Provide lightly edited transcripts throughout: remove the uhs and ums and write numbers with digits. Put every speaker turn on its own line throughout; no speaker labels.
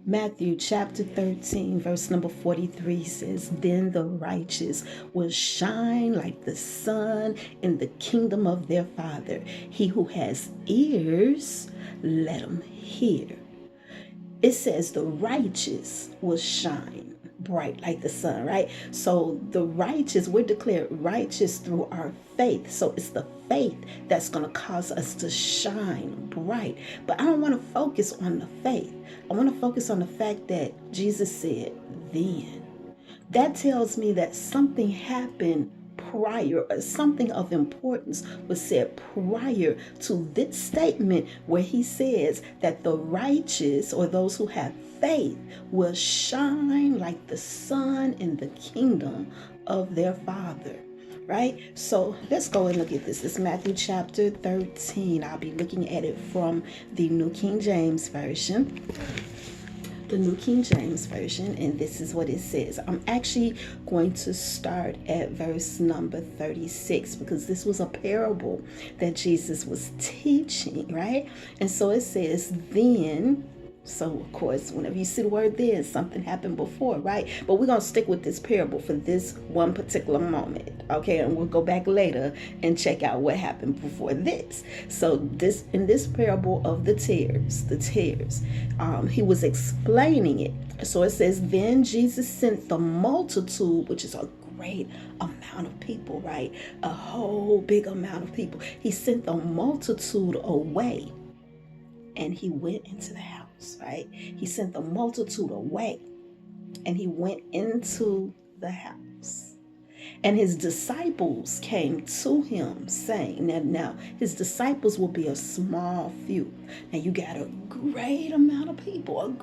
Matthew chapter 13, verse number 43 says, Then the righteous will shine like the sun in the kingdom of their Father. He who has ears, let him hear. It says the righteous will shine bright like the sun, right? So the righteous, we're declared righteous through our faith. So it's the faith that's going to cause us to shine bright. But I don't want to focus on the faith. I want to focus on the fact that Jesus said, then. That tells me that something happened prior, or something of importance was said prior to this statement where he says that the righteous, or those who have faith, will shine like the sun in the kingdom of their Father. Right? So let's go and look at this. It's Matthew chapter 13. I'll be looking at it from the New King James Version. The New King James Version, and this is what it says. I'm actually going to start at verse number 36 because this was a parable that Jesus was teaching, right? And so it says, then. So, of course, whenever you see the word then, something happened before, right? But we're going to stick with this parable for this one particular moment, okay? And we'll go back later and check out what happened before this. So, in this parable of the tares, he was explaining it. So it says, then Jesus sent the multitude, which is a great amount of people, right? A whole big amount of people. He sent the multitude away, and he went into the house. Right? He sent the multitude away, and he went into the house. And his disciples came to him, saying, now his disciples will be a small few. Now you got a great amount of people.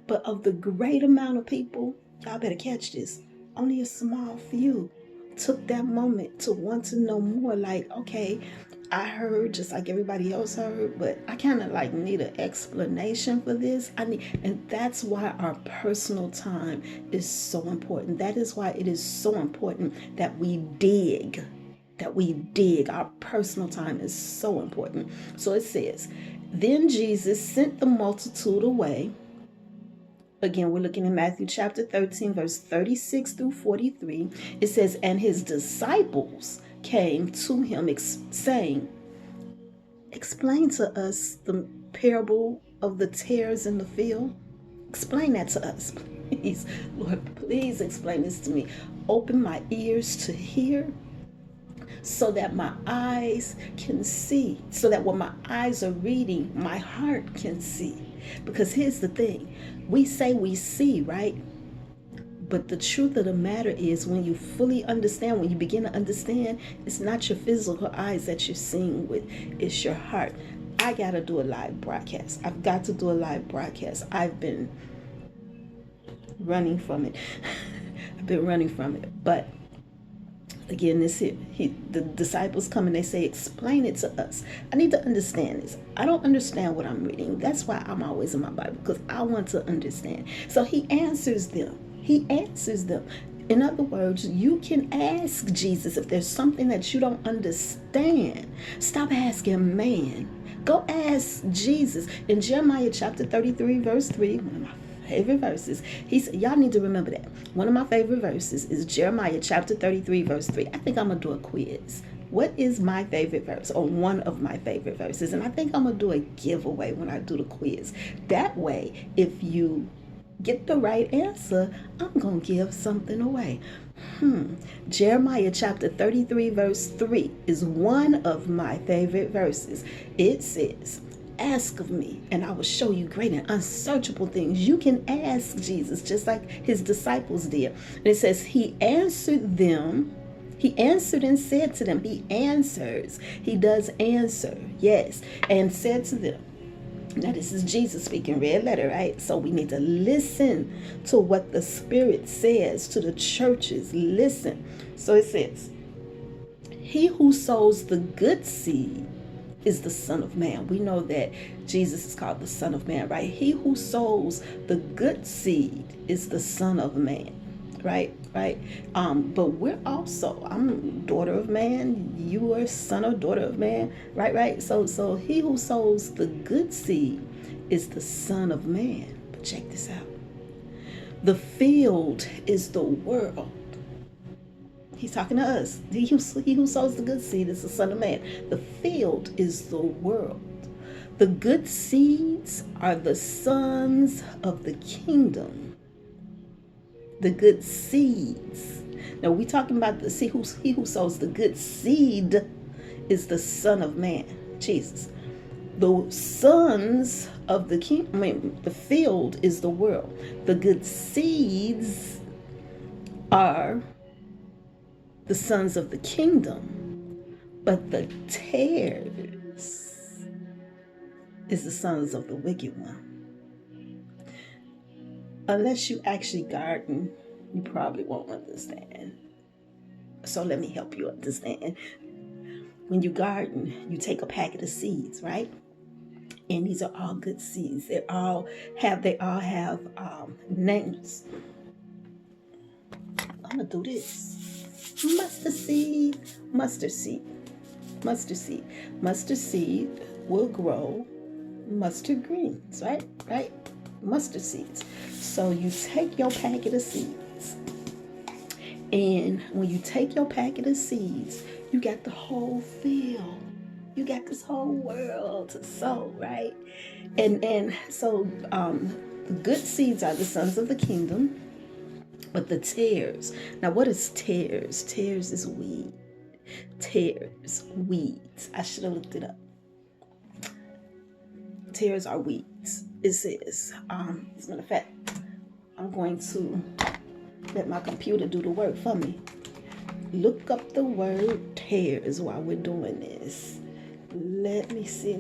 But of the great amount of people, y'all better catch this, only a small few took that moment to want to know more. Like, okay, I heard just like everybody else heard, but I kind of like need an explanation for this. And that's why our personal time is so important. That is why it is so important that we dig. Our personal time is so important. So it says, then Jesus sent the multitude away. Again, we're looking in Matthew chapter 13, verse 36 through 43. It says, and his disciples came to him saying, explain to us the parable of the tares in the field. Explain that to us, please. Lord, please explain this to me. Open my ears to hear so that my eyes can see, so that when my eyes are reading, my heart can see. Because here's the thing. We say we see, right? But the truth of the matter is, when you fully understand, when you begin to understand, it's not your physical eyes that you're seeing with, it's your heart. I got to do a live broadcast. I've got to do a live broadcast. I've been running from it. But again, the disciples come and they say, explain it to us. I need to understand this. I don't understand what I'm reading. That's why I'm always in my Bible, because I want to understand. So he answers them. In other words, you can ask Jesus if there's something that you don't understand. Stop asking man. Go ask Jesus. In Jeremiah chapter 33, verse 3, one of my favorite verses. Y'all need to remember that. One of my favorite verses is Jeremiah chapter 33, verse 3. I think I'm going to do a quiz. What is my favorite verse, or one of my favorite verses? And I think I'm going to do a giveaway when I do the quiz. That way, if you get the right answer, I'm going to give something away. Jeremiah chapter 33, verse 3 is one of my favorite verses. It says, ask of me, and I will show you great and unsearchable things. You can ask Jesus, just like his disciples did. And it says, he answered and said to them. He answers. He does answer. Yes. And said to them. Now, this is Jesus speaking, red letter, right? So we need to listen to what the Spirit says to the churches. Listen. So it says, he who sows the good seed is the Son of Man. We know that Jesus is called the Son of Man, right? He who sows the good seed is the Son of Man, right? But we're also, I'm daughter of man, you are son or daughter of man, right? So he who sows the good seed is the Son of Man. But check this out. The field is the world. He's talking to us. He who sows the good seed is the Son of Man. The field is the world. The good seeds are the sons of the kingdom. The good seeds. Now we're talking about he who sows the good seed is the Son of Man, Jesus. The sons of the king, the field is the world. The good seeds are the sons of the kingdom, but the tares is the sons of the wicked one. Unless you actually garden, you probably won't understand. So let me help you understand. When you garden, you take a packet of seeds, right? And these are all good seeds. They all have names. I'm gonna do this. Mustard seed, mustard seed, mustard seed. Mustard seed will grow mustard greens, right? Right? Mustard seeds. So you take your packet of seeds, and when you take your packet of seeds, you got the whole field. You got this whole world to sow, right? And so the good seeds are the sons of the kingdom, but the tares. Now, what is tares? Tares is weed. Tares, weeds. I should have looked it up. Tares are weeds. It says, as a matter of fact, I'm going to let my computer do the work for me. Look up the word tares while we're doing this. Let me see.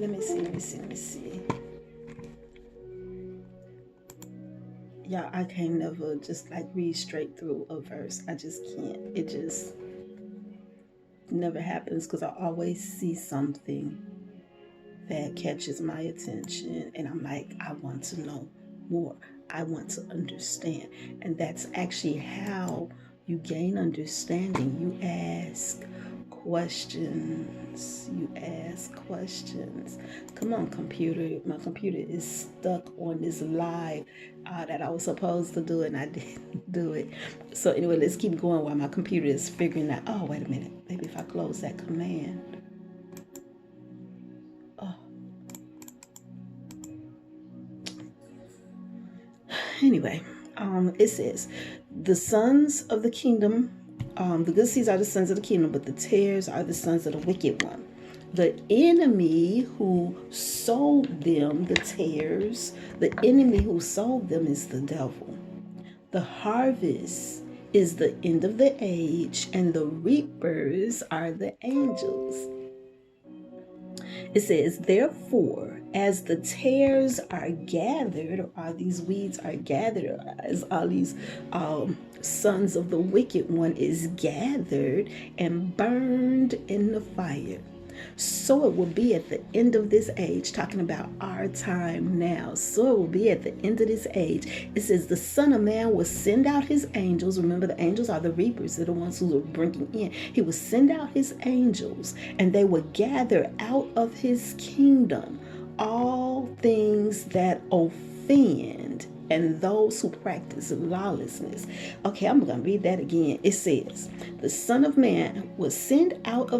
Y'all, I can never just like read straight through a verse. I just can't. It just never happens because I always see something that catches my attention and I'm like, I want to know more. I want to understand. And that's actually how you gain understanding. You ask questions. Come on, computer. My computer is stuck on this live that I was supposed to do and I didn't do it. So anyway, let's keep going while my computer is figuring out. Oh, wait a minute. Maybe if I close that command. Oh. Anyway, it says, the sons of the kingdom, the good seeds are the sons of the kingdom, but the tares are the sons of the wicked one. The enemy who sold them, the tares, the enemy who sold them is the devil. The harvest is the end of the age, and the reapers are the angels. It says, therefore, as the tares are gathered, or all these weeds are gathered, as all these sons of the wicked one is gathered and burned in the fire, so it will be at the end of this age, talking about our time now. So it will be at the end of this age. It says the Son of Man will send out his angels. Remember, the angels are the reapers. They're the ones who are bringing in. He will send out his angels, and they will gather out of his kingdom all things that offend and those who practice lawlessness. Okay, I'm going to read that again. It says, the Son of Man will send out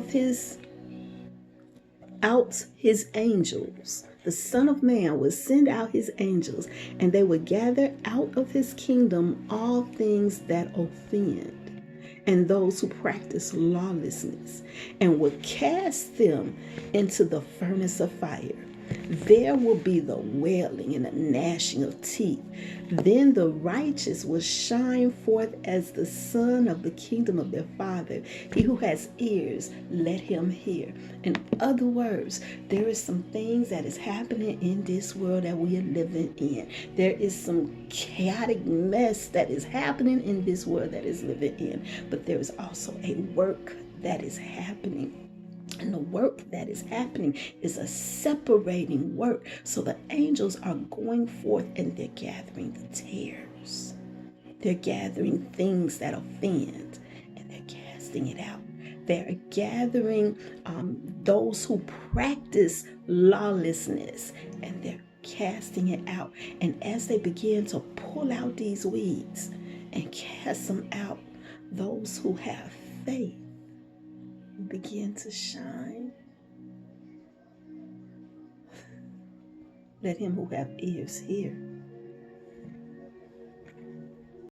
his angels. The Son of Man will send out his angels, and they will gather out of his kingdom all things that offend and those who practice lawlessness, and will cast them into the furnace of fire. There will be the wailing and the gnashing of teeth. Then the righteous will shine forth as the son of the kingdom of their Father. He who has ears, let him hear. In other words, there is some things that is happening in this world that we are living in. There is some chaotic mess that is happening in this world that is living in. But there is also a work that is happening. And the work that is happening is a separating work. So the angels are going forth and they're gathering the tares. They're gathering things that offend and they're casting it out. They're gathering those who practice lawlessness and they're casting it out. And as they begin to pull out these weeds and cast them out, those who have faith will begin to shine. Let him who have ears hear